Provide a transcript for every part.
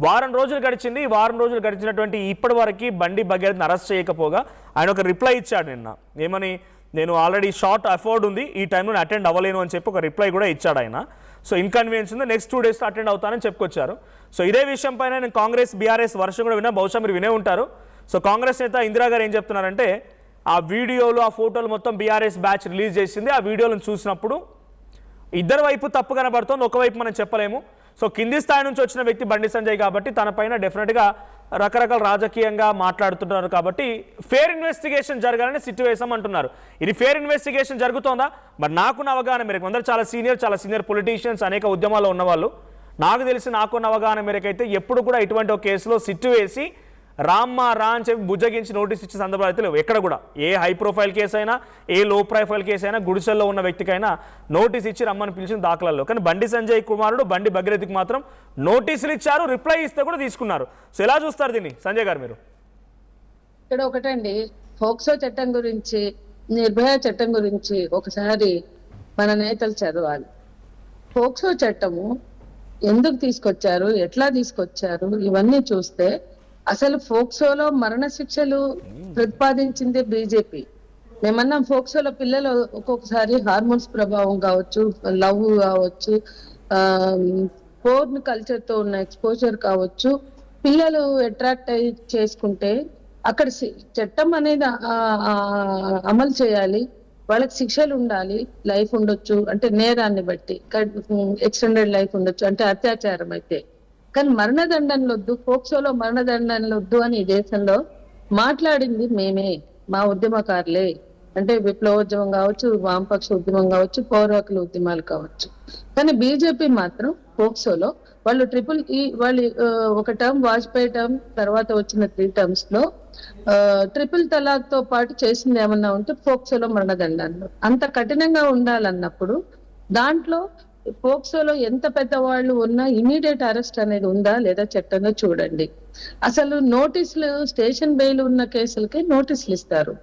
వారం రోజులు గడిచింది. ఈ వారం రోజులు గడిచినటువంటి ఇప్పటి వరకు బండి భగీరథని అరెస్ట్ చేయకపోగా ఆయన ఒక రిప్లై ఇచ్చాడు నిన్న. ఏమని, నేను ఆల్రెడీ షార్ట్ అఫోర్డ్ ఉంది, ఈ టైంలో అటెండ్ అవ్వలేను అని చెప్పి ఒక రిప్లై కూడా ఇచ్చాడు ఆయన. సో ఇన్కన్వీనియన్స్ ఉంది, నెక్స్ట్ 2 days అటెండ్ అవుతానని చెప్పుకొచ్చారు. సో ఇదే విషయం పైన నేను కాంగ్రెస్ బీఆర్ఎస్ వర్షం కూడా విన్నా, బహుశా మీరు వినే ఉంటారు. సో కాంగ్రెస్ నేత ఇందిరా గారు ఏం చెప్తున్నారంటే, ఆ వీడియోలు ఆ ఫోటోలు మొత్తం బీఆర్ఎస్ బ్యాచ్ రిలీజ్ చేసింది. ఆ వీడియోలను చూసినప్పుడు ఇద్దరు వైపు తప్పు కనబడుతోంది, ఒకవైపు మనం చెప్పలేము. సో కింది స్థాయి నుంచి వచ్చిన వ్యక్తి బండి సంజయ్ కాబట్టి తన పైన డెఫినెట్గా రకరకాల రాజకీయంగా మాట్లాడుతుంటారు. కాబట్టి ఫేర్ ఇన్వెస్టిగేషన్ జరగాలని సిట్టు వేసామంటున్నారు. ఇది ఫేర్ ఇన్వెస్టిగేషన్ జరుగుతోందా? మరి నాకున్న అవగాహన మేరకు, అందరూ చాలా సీనియర్ పొలిటీషియన్స్, అనేక ఉద్యమాల్లో ఉన్నవాళ్ళు, నాకు తెలిసి నాకున్న అవగాహన మేరకైతే ఎప్పుడు కూడా ఇటువంటి ఒక కేసులో సిట్టు వేసి రామ్మా రా అని చెప్పి బుజ్జగించి నోటీస్ ఇచ్చే సందర్భాలు అయితే లేవు ఎక్కడ కూడా. ఏ హై ప్రొఫైల్ కేసు అయినా, ఏ లో ప్రొఫైల్ కేసు అయినా, గుడిసెల్లో ఉన్న వ్యక్తికైనా నోటీస్ ఇచ్చి రమ్మని పిలిచిన దాఖలాల్లో. కానీ బండి సంజయ్ కుమారుడు బండి భగీరథకి మాత్రం నోటీసులు ఇచ్చారు, రిప్లై ఇస్తే కూడా తీసుకున్నారు. సో ఎలా చూస్తారు దీన్ని సంజయ్ గారు మీరు? ఇక్కడ ఒకటండి, ఫోక్సో చట్టం గురించి, నిర్భయ చట్టం గురించి ఒకసారి మన నేతలు చదవాలి. ఫోక్సో చట్టము ఎందుకు తీసుకొచ్చారు, ఎట్లా తీసుకొచ్చారు, ఇవన్నీ చూస్తే అసలు ఫోక్సోలో మరణ శిక్షలు ప్రతిపాదించింది బీజేపీ. మేమన్నాం ఫోక్సోలో పిల్లలు ఒక్కొక్కసారి హార్మోన్స్ ప్రభావం కావచ్చు, లవ్ కావచ్చు, పోర్న్ కల్చర్ తో ఉన్న ఎక్స్పోజర్ కావచ్చు, పిల్లలు అట్రాక్ట్ అయ్యి చేసుకుంటే అక్కడ చట్టం అనేది అమలు చేయాలి, వాళ్ళకి శిక్షలు ఉండాలి, లైఫ్ ఉండొచ్చు అంటే నేరాన్ని బట్టి, ఎక్స్టెండెడ్ లైఫ్ ఉండొచ్చు అంటే అత్యాచారం అయితే. కానీ మరణదండనలు వద్దు, ఫోక్సోలో మరణదండనలు వద్దు అని ఈ దేశంలో మాట్లాడింది మేమే, మా ఉద్యమకారులే. అంటే విప్లవోద్యమం కావచ్చు, వామపక్ష ఉద్యమం కావచ్చు, పౌర హక్కుల ఉద్యమాలు కావచ్చు. కానీ బీజేపీ మాత్రం ఫోక్సోలో వాళ్ళు వాళ్ళు ఒక టర్మ్ వాజ్పేయి టర్మ్ తర్వాత వచ్చిన 3 terms లో ట్రిపుల్ తలాక్ తో పాటు చేసింది ఏమన్నా ఉంటే ఫోక్సోలో మరణదండాలు. అంత కఠినంగా ఉండాలన్నప్పుడు దాంట్లో పోక్సోలో ఎంత పెద్దవాళ్ళు ఉన్నా ఇమీడియట్ అరెస్ట్ అనేది ఉందా లేదా చట్టంలో చూడండి. అసలు నోటీసులు, స్టేషన్ బెయిల్ ఉన్న కేసులకి నోటీసులు ఇస్తారు.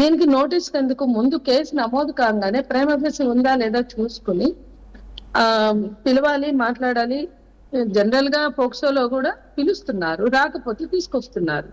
దీనికి నోటీసులు ఎందుకు? ముందు కేసు నమోదు కాగానే ప్రైమ ఫేసి ఉందా లేదా చూసుకుని పిలవాలి, మాట్లాడాలి. జనరల్ గా పోక్సోలో కూడా పిలుస్తున్నారు, రాకపోతే తీసుకొస్తున్నారు.